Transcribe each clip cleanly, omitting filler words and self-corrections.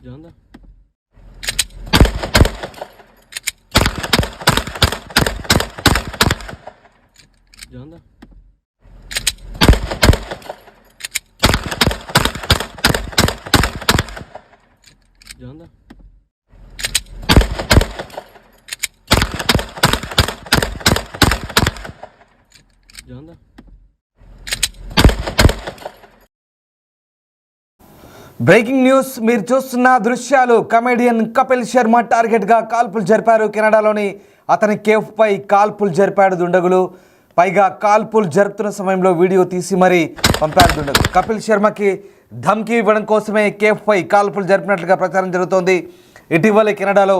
Janda. Janda. Janda. Janda. Breaking news మీరు చూస్తున్న దృశ్యాలు. కమెడియన్ కపిల్ శర్మ టార్గెట్గా కాల్పులు జరిపారు. కెనడాలోని అతని కేఫ్పై కాల్పులు జరిపాడు దుండగులు. పైగా కాల్పులు జరుపుతున్న సమయంలో వీడియో తీసి మరీ పంపారు దుండగులు. కపిల్ శర్మకి ధమ్కీ ఇవ్వడం కోసమే కేఫ్పై కాల్పులు జరిపినట్లుగా ప్రచారం జరుగుతోంది. ఇటీవలే కెనడాలో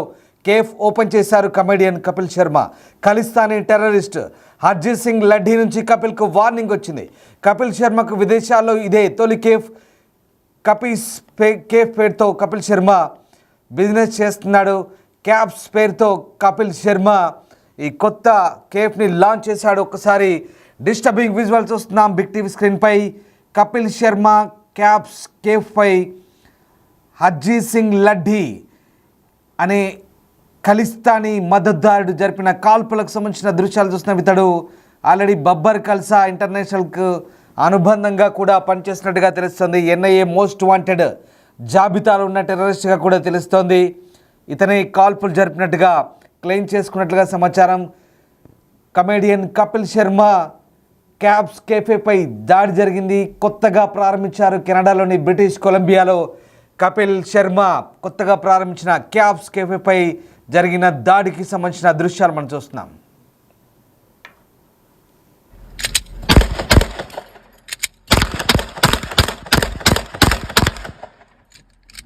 కేఫ్ ఓపెన్ చేశారు కమెడియన్ కపిల్ శర్మ. ఖలిస్తానీ టెర్రరిస్ట్ హర్జీత్ సింగ్ లడ్డీ నుంచి కపిల్కు వార్నింగ్ వచ్చింది. కపిల్ శర్మకు విదేశాల్లో ఇదే తొలి కేఫ్. కేఫ్ పేరుతో కపిల్ శర్మ బిజినెస్ చేస్తున్నాడు. క్యాబ్స్ పేరుతో కపిల్ శర్మ ఈ కొత్త కేఫ్ని లాంచ్ చేశాడు. ఒక్కసారి డిస్టర్బింగ్ విజువల్స్ వస్తున్నాం బిగ్ టీవీ స్క్రీన్పై. కపిల్ శర్మ క్యాబ్స్ కేఫ్పై హర్జీత్ సింగ్ లడ్డీ అనే ఖలిస్తానీ మద్దతుదారుడు జరిపిన కాల్పులకు సంబంధించిన దృశ్యాలు చూస్తున్నాం. ఇతడు ఆల్రెడీ బబ్బర్ ఖల్సా ఇంటర్నేషనల్కు అనుబంధంగా కూడా పనిచేసినట్టుగా తెలుస్తోంది. ఎన్ఐఏ మోస్ట్ వాంటెడ్ జాబితాలో ఉన్న టెర్రరిస్ట్గా కూడా తెలుస్తోంది. ఇతనే కాల్పులు జరిపినట్టుగా క్లెయిమ్ చేసుకున్నట్లుగా సమాచారం. కమెడియన్ కపిల్ శర్మ క్యాబ్స్ కేఫేపై దాడి జరిగింది. కొత్తగా ప్రారంభించారు కెనడాలోని బ్రిటిష్ కొలంబియాలో. కపిల్ శర్మ కొత్తగా ప్రారంభించిన క్యాబ్స్ కేఫేపై జరిగిన దాడికి సంబంధించిన దృశ్యాలు మనం చూస్తున్నాం.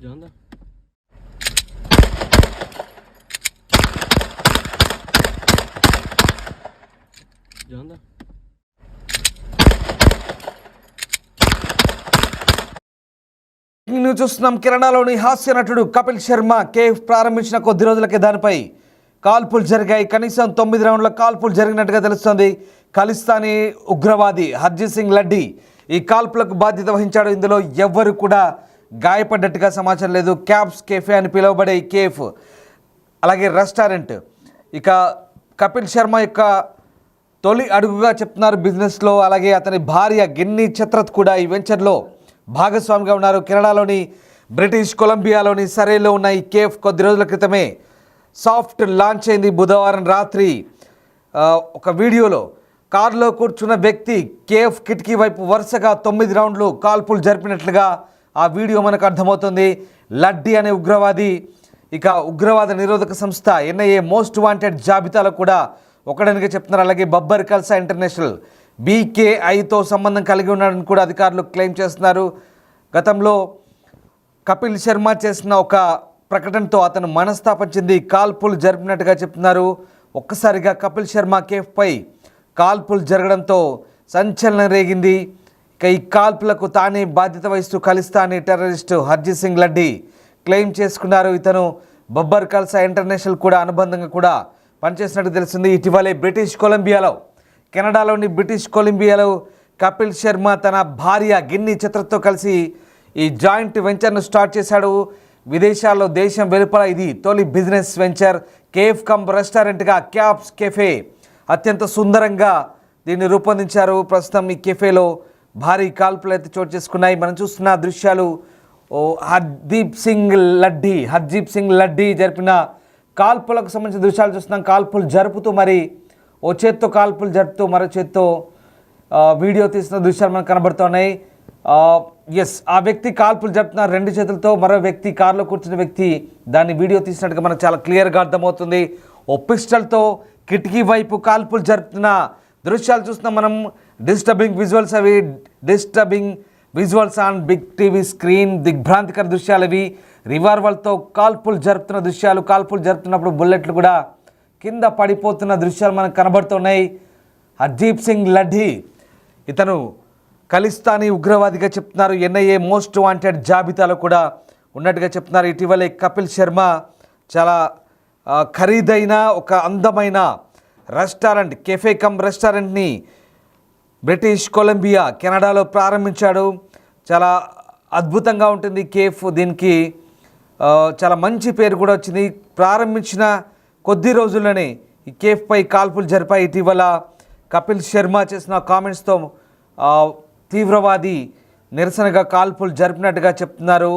Janda. Janda. న్యూస్ చూస్తున్నాం. కెనడాలోని హాస్య నటుడు కపిల్ శర్మ కేఫ్ ప్రారంభించిన కొద్ది రోజులకే దానిపై కాల్పులు జరిగాయి. కనీసం 9 రౌండ్ల కాల్పులు జరిగినట్టుగా తెలుస్తోంది. ఖలిస్తానీ ఉగ్రవాది హర్జీత్ సింగ్ లడ్డీ ఈ కాల్పులకు బాధ్యత వహించాడు. ఇందులో ఎవ్వరు కూడా గాయపడ్డట్టుగా సమాచారం లేదు. క్యాబ్స్ కేఫే అని పిలువబడే ఈ కేఫ్ అలాగే రెస్టారెంట్ ఇక కపిల్ శర్మ యొక్క తొలి అడుగుగా చెప్తున్నారు బిజినెస్లో. అలాగే అతని భార్య గిన్నీ చత్రత్ కూడా ఈ వెంచర్లో భాగస్వామిగా ఉన్నారు. కెనడాలోని బ్రిటిష్ కొలంబియాలోని సరేలో ఉన్న ఈ కేఫ్ కొద్ది రోజుల క్రితమే సాఫ్ట్ లాంచ్ అయింది. బుధవారం రాత్రి ఒక వీడియోలో కారులో కూర్చున్న వ్యక్తి కేఫ్ కిటికీ వైపు వరుసగా 9 రౌండ్లు కాల్పులు జరిపినట్లుగా ఆ వీడియో మనకు అర్థమవుతుంది. లడ్డీ అనే ఉగ్రవాది ఇక ఉగ్రవాద నిరోధక సంస్థ ఎన్ఐఏ మోస్ట్ వాంటెడ్ జాబితాలో కూడా ఒకడనిగా చెప్తున్నారు. అలాగే బబ్బర్ ఖల్సా ఇంటర్నేషనల్ బీకేఐతో సంబంధం కలిగి ఉన్నాడని కూడా అధికారులు క్లెయిమ్ చేస్తున్నారు. గతంలో కపిల్ శర్మ చేసిన ఒక ప్రకటనతో అతను మనస్తాపం చెంది కాల్పులు జరిపినట్టుగా చెప్తున్నారు. ఒక్కసారిగా కపిల్ శర్మ కేఫ్పై కాల్పులు జరగడంతో సంచలనం రేగింది. ఇక ఈ కాల్పులకు తానే బాధ్యత వహిస్తూ ఖలిస్తానీ టెర్రరిస్ట్ హర్జీత్ సింగ్ లడ్డీ క్లెయిమ్ చేసుకున్నారు. ఇతను బబ్బర్ ఖల్సా ఇంటర్నేషనల్ కూడా అనుబంధంగా కూడా పనిచేసినట్టు తెలిసింది. ఇటీవలే బ్రిటిష్ కొలంబియాలో కెనడాలోని బ్రిటిష్ కొలంబియాలో కపిల్ శర్మ తన భార్య గిన్నీ చత్రత్తో కలిసి ఈ జాయింట్ వెంచర్ను స్టార్ట్ చేశాడు. విదేశాల్లో దేశం వెలుపల ఇది తొలి బిజినెస్ వెంచర్. కేఫ్ కమ్ రెస్టారెంట్గా క్యాబ్స్ కెఫే అత్యంత సుందరంగా దీన్ని రూపొందించారు. ప్రస్తుతం ఈ కెఫేలో భారీ కాల్పులు అయితే చోటు చేసుకున్నాయి. మనం చూస్తున్న దృశ్యాలు హర్జీత్ సింగ్ లడ్డీ జరిపిన కాల్పులకు సంబంధించిన దృశ్యాలు చూస్తున్నాం. కాల్పులు జరుపుతూ మరి ఓ చేత్తో కాల్పులు జరుపుతూ మరో చేత్తో వీడియో తీస్తున్న దృశ్యాలు మనకు కనబడుతున్నాయి. ఆ వ్యక్తి కాల్పులు జరుపుతున్న 2 చేతులతో, మరో వ్యక్తి కారులో కూర్చున్న వ్యక్తి దాన్ని వీడియో తీసినట్టుగా మనకు చాలా క్లియర్గా అర్థమవుతుంది. ఓ పిస్టల్తో కిటికీ వైపు కాల్పులు జరుపుతున్న దృశ్యాలు చూస్తున్నాం మనం. Disturbing visuals on big TV screen. దిగ్భ్రాంతికర దృశ్యాలు ఇవి. రివాల్వర్తో కాల్పులు జరుపుతున్న దృశ్యాలు. కాల్పులు జరుపుతున్నప్పుడు బుల్లెట్లు కూడా కింద పడిపోతున్న దృశ్యాలు మనకు కనబడుతున్నాయి. హర్జీత్ సింగ్ లడ్డీ ఇతను ఖలిస్తానీ ఉగ్రవాదిగా చెప్తున్నారు. ఎన్ఐఏ మోస్ట్ వాంటెడ్ జాబితాలో కూడా ఉన్నట్టుగా చెప్తున్నారు. ఇటీవలే కపిల్ శర్మ చాలా ఖరీదైన ఒక అందమైన రెస్టారెంట్ కెఫే కమ్ రెస్టారెంట్ని బ్రిటిష్ కొలంబియా కెనడాలో ప్రారంభించాడు. చాలా అద్భుతంగా ఉంటుంది కేఫ్. దీనికి చాలా మంచి పేరు కూడా వచ్చింది. ప్రారంభించిన కొద్ది రోజుల్లోనే ఈ కేఫ్పై కాల్పులు జరిపాయి. ఇటీవల కపిల్ శర్మ చేసిన కామెంట్స్తో తీవ్రవాది నిరసనగా కాల్పులు జరిపినట్టుగా చెప్తున్నారు.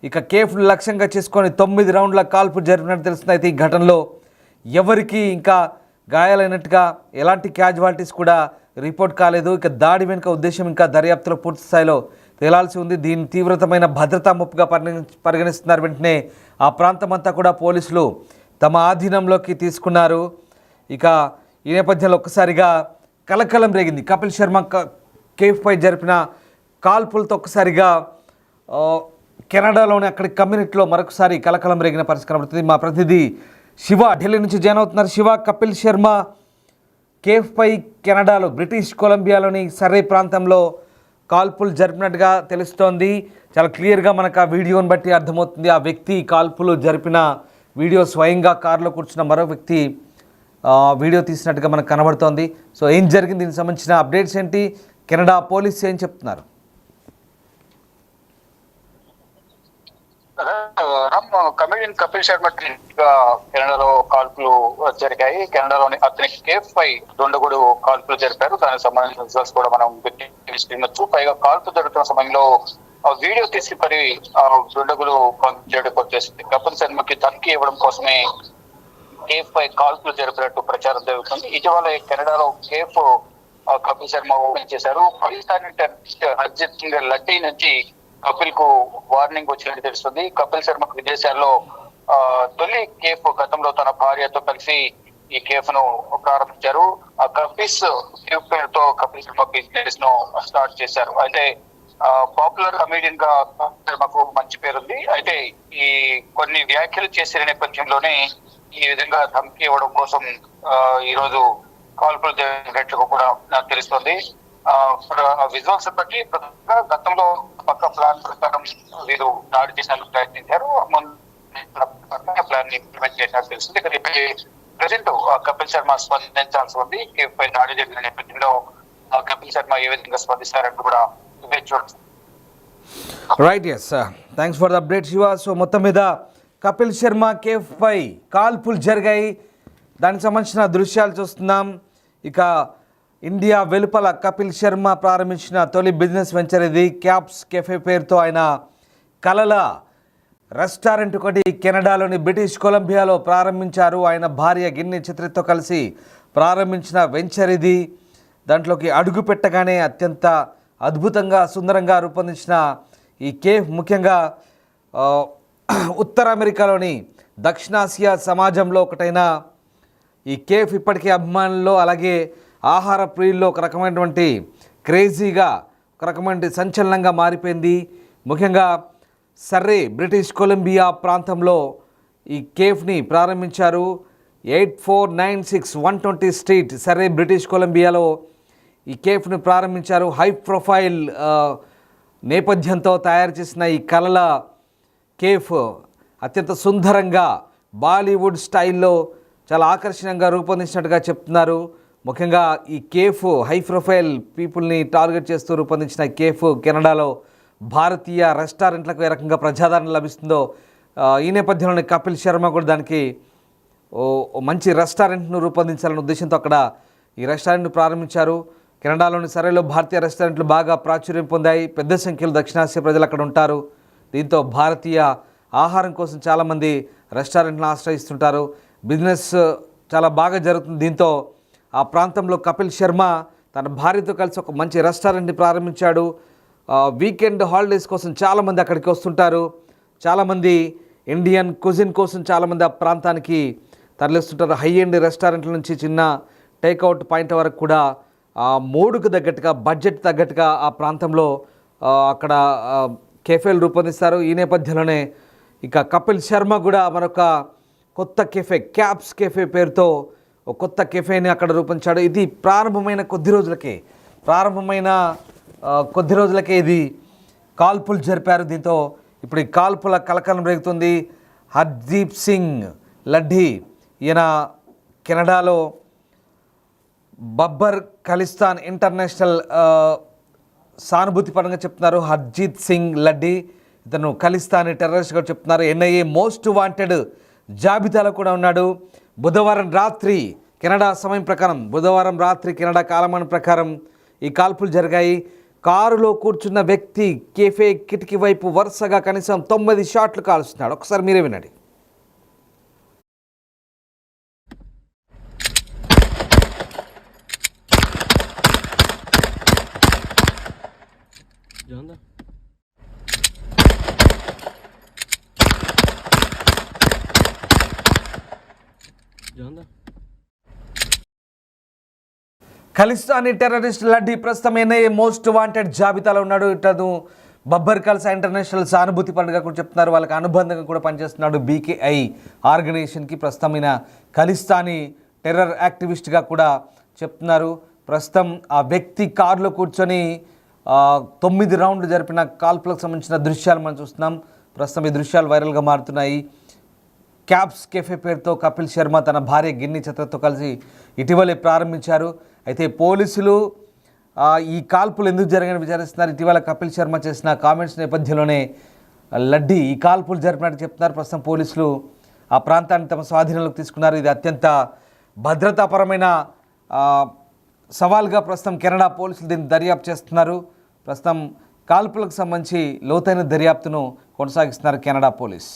ఇక కేఫ్ను లక్ష్యంగా చేసుకొని 9 రౌండ్ల కాల్పులు జరిపినట్టు తెలుస్తుంది. అయితే ఈ ఘటనలో ఎవరికి ఇంకా గాయాలైనట్టుగా ఎలాంటి క్యాజువాలిటీస్ కూడా రిపోర్ట్ కాలేదు. ఇక దాడి వెనుక ఉద్దేశం ఇంకా దర్యాప్తులో పూర్తి స్థాయిలో తేలాల్సి ఉంది. దీన్ని తీవ్రతమైన భద్రతా ముప్పుగా పరిగణిస్తున్నారు. వెంటనే ఆ ప్రాంతమంతా కూడా పోలీసులు తమ ఆధీనంలోకి తీసుకున్నారు. ఇక ఈ నేపథ్యంలో ఒక్కసారిగా కలకలం రేగింది. కపిల్ శర్మ కేఫ్పై జరిపిన కాల్పులతో ఒక్కసారిగా కెనడాలోని అక్కడి కమ్యూనిటీలో మరొకసారి కలకలం రేగిన పరిస్థితి కనబడుతుంది. మా ప్రతినిధి శివ ఢిల్లీ నుంచి జాయిన్ అవుతున్నారు. శివ, కపిల్ శర్మ కేఫ్పై కెనడాలో బ్రిటిష్ కొలంబియాలోని సర్రే ప్రాంతంలో కాల్పులు జరిపినట్టుగా తెలుస్తోంది. చాలా క్లియర్గా మనకు ఆ వీడియోని బట్టి అర్థమవుతుంది. ఆ వ్యక్తి కాల్పులు జరిపిన వీడియో స్వయంగా కారులో కూర్చున్న మరో వ్యక్తి వీడియో తీసినట్టుగా మనకు కనబడుతోంది. సో ఏం జరిగింది, దీనికి సంబంధించిన అప్డేట్స్ ఏంటి, కెనడా పోలీస్ ఏం చెప్తున్నారు? కమెడియన్ కపిల్ శర్మ కెనడాలో కాల్పులు జరిగాయి. కెనడాలోని అతని కేఫ్ పై దుండగుడు కాల్పులు జరిపారు. దానికి సంబంధించిన రిజల్ట్స్ కూడా మనం వినొచ్చు. పైగా కాల్పులు జరుగుతున్న సమయంలో వీడియో తీసి మరి దుండగులు చేయడానికి వచ్చేసింది. కపిల్ శర్మకి ధమ్కి ఇవ్వడం కోసమే కేఫ్ పై కాల్పులు జరిపినట్టు ప్రచారం జరుగుతుంది. ఇటీవల కెనడాలో కేఫ్ కపిల్ శర్మ ఓపెన్ చేశారు. పాకిస్తాన్ హర్జిత్ సింగ్ లడ్డీ నుంచి కపిల్ కు వార్నింగ్ వచ్చినట్టు తెలుస్తుంది. కపిల్ శర్మకు విదేశాల్లో తొలి కేఫ్ గతంలో తన భార్యతో కలిసి ఈ కేఫ్ ను ప్రారంభించారు. ఆ కపిస్ కేఫ్ పేరుతో కపిల్ శర్మ బిజినెస్ ను స్టార్ట్ చేశారు. అయితే పాపులర్ కమీడియన్ గా శర్మకు మంచి పేరుంది. అయితే ఈ కొన్ని వ్యాఖ్యలు చేసిన నేపథ్యంలోనే ఈ విధంగా ధమ్కి ఇవ్వడం కోసం ఈ రోజు కాల్పులు జరిగినట్లుగా కూడా నాకు తెలుస్తుంది. విజువల్స్ బట్టి గతంలో పక్క ప్లాన్ ప్రకారం వీరు దాడి చేసేందుకు ప్రయత్నించారు. ప్లాన్ ఇంప్లిమెంట్ చేసినట్టు తెలుస్తుంది. ఇక్కడ ప్రెసెంట్ కపిల్ శర్మ స్పందించాల్సి ఉంది. పై దాడి జరిగిన నేపథ్యంలో కపిల్ శర్మ ఏ విధంగా స్పందిస్తారంటూ కూడా చూడొచ్చు. Right, yes, thanks for the update Shiva. So మొత్తం మీద కపిల్ శర్మ కేఫ్ పై కాల్పులు జరిగాయి. దానికి సంబంధించిన దృశ్యాలు చూస్తున్నాం. ఇక ఇండియా వెలుపల కపిల్ శర్మ ప్రారంభించిన తొలి బిజినెస్ వెంచర్ ఇది. క్యాప్స్ కెఫే పేరుతో ఆయన కలల రెస్టారెంట్ ఒకటి కెనడాలోని బ్రిటిష్ కొలంబియాలో ప్రారంభించారు. ఆయన భార్య గిన్ని చిత్రతో కలిసి ప్రారంభించిన వెంచర్ ఇది. దాంట్లోకి అడుగు పెట్టగానే అత్యంత అద్భుతంగా సుందరంగా రూపొందించిన ఈ కేఫ్ ముఖ్యంగా ఉత్తర అమెరికాలోని దక్షిణాసియా సమాజంలో ఒకటైన ఈ కేఫ్ ఇప్పటికీ అభిమానుల్లో అలాగే ఆహార ప్రియుల్లో ఒక రకమైనటువంటి క్రేజీగా ఒక రకమైన సంచలనంగా మారిపోయింది. ముఖ్యంగా సర్రే బ్రిటిష్ కొలంబియా ప్రాంతంలో ఈ కేఫ్ని ప్రారంభించారు. 8496 120 స్ట్రీట్ సర్రే బ్రిటిష్ కొలంబియాలో ఈ కేఫ్ను ప్రారంభించారు. హై ప్రొఫైల్ నేపథ్యంతో తయారు చేసిన ఈ కలల కేఫ్ అత్యంత సుందరంగా బాలీవుడ్ స్టైల్లో చాలా ఆకర్షణీయంగా రూపొందించినట్టుగా చెప్తున్నారు. ముఖ్యంగా ఈ కేఫ్ హై ప్రొఫైల్ పీపుల్ని టార్గెట్ చేస్తూ రూపొందించిన కేఫ్ కెనడాలో భారతీయ రెస్టారెంట్లకు ఏ రకంగా ప్రజాదరణ లభిస్తుందో ఈ నేపథ్యంలోనే కపిల్ శర్మ కూడా దానికి మంచి రెస్టారెంట్ను రూపొందించాలనే ఉద్దేశంతో అక్కడ ఈ రెస్టారెంట్ను ప్రారంభించారు. కెనడాలోని సర్రేలో భారతీయ రెస్టారెంట్లు బాగా ప్రాచుర్యం పొందాయి. పెద్ద సంఖ్యలో దక్షిణాసియా ప్రజలు అక్కడ ఉంటారు. దీంతో భారతీయ ఆహారం కోసం చాలామంది రెస్టారెంట్లను ఆశ్రయిస్తుంటారు. బిజినెస్ చాలా బాగా జరుగుతుంది. దీంతో ఆ ప్రాంతంలో కపిల్ శర్మ తన భార్యతో కలిసి ఒక మంచి రెస్టారెంట్ని ప్రారంభించాడు. వీకెండ్ హాలిడేస్ కోసం చాలామంది అక్కడికి వస్తుంటారు. చాలామంది ఇండియన్ కుజిన్ కోసం చాలామంది ఆ ప్రాంతానికి తరలిస్తుంటారు. హై ఎండ్ రెస్టారెంట్ల నుంచి చిన్న టేక్అవుట్ పాయింట్ వరకు కూడా మూడుకు తగ్గట్టుగా బడ్జెట్ తగ్గట్టుగా ఆ ప్రాంతంలో అక్కడ కెఫేలు రూపొందిస్తారు. ఈ నేపథ్యంలోనే ఇక కపిల్ శర్మ కూడా మరొక కొత్త కెఫే క్యాప్స్ కెఫే పేరుతో ఒక కొత్త కెఫేని అక్కడ రూపొందించాడు. ఇది ప్రారంభమైన కొద్ది రోజులకే ఇది కాల్పులు జరిపారు. దీంతో ఇప్పుడు ఈ కాల్పుల కలకలం రేగుతుంది. హర్దీప్ సింగ్ లడ్డీ ఈయన కెనడాలో బబ్బర్ ఖలిస్తాన్ ఇంటర్నేషనల్ సానుభూతి పరంగా చెప్తున్నారు. హర్జీత్ సింగ్ లడ్డీ ఇతను ఖలిస్తానీ టెర్రరిస్ట్గా చెప్తున్నారు. ఎన్ఐఏ మోస్ట్ వాంటెడ్ జాబితాలో కూడా ఉన్నాడు. బుధవారం రాత్రి కెనడా సమయం ప్రకారం, బుధవారం రాత్రి కెనడా కాలమానం ప్రకారం ఈ కాల్పులు జరిగాయి. కారులో కూర్చున్న వ్యక్తి కేఫే కిటికీ వైపు వరుసగా కనీసం 9 షాట్లు కాల్స్తున్నాడు. ఒకసారి మీరే వినండి. జాందా జాందా ఖలిస్తానీ టెర్రరిస్ట్ లడ్డీ ప్రస్తుతం ఎన్ఐఏ మోస్ట్ వాంటెడ్ జాబితాలో ఉన్నాడు. ఇతను బబ్బర్ ఖల్సా ఇంటర్నేషనల్ సానుభూతి పండుగ కూడా చెప్తున్నారు. వాళ్ళకి అనుబంధంగా కూడా పనిచేస్తున్నాడు BKI ఆర్గనైజేషన్కి. ప్రస్తుతం ఈయన ఖలిస్తానీ టెర్రర్ యాక్టివిస్ట్గా కూడా చెప్తున్నారు. ప్రస్తుతం ఆ వ్యక్తి కారులో కూర్చొని 9 రౌండ్లు జరిపిన కాల్పులకు సంబంధించిన దృశ్యాలు మనం చూస్తున్నాం. ప్రస్తుతం ఈ దృశ్యాలు వైరల్గా మారుతున్నాయి. క్యాబ్స్ కెఫే పేరుతో కపిల్ శర్మ తన భార్య గిన్ని చత్రతో కలిసి ఇటీవలే ప్రారంభించారు. అయితే పోలీసులు ఈ కాల్పులు ఎందుకు జరిగాయని విచారిస్తున్నారు. ఇటీవల కపిల్ శర్మ చేసిన కామెంట్స్ నేపథ్యంలోనే లడ్డీ ఈ కాల్పులు జరిపినట్టు చెప్తున్నారు. ప్రస్తుతం పోలీసులు ఆ ప్రాంతాన్ని తమ స్వాధీనంలోకి తీసుకున్నారు. ఇది అత్యంత భద్రతాపరమైన సవాల్గా ప్రస్తుతం కెనడా పోలీసులు దీన్ని దర్యాప్తు చేస్తున్నారు. ప్రస్తుతం కాల్పులకు సంబంధించి లోతైన దర్యాప్తును కొనసాగిస్తున్నారు కెనడా పోలీస్.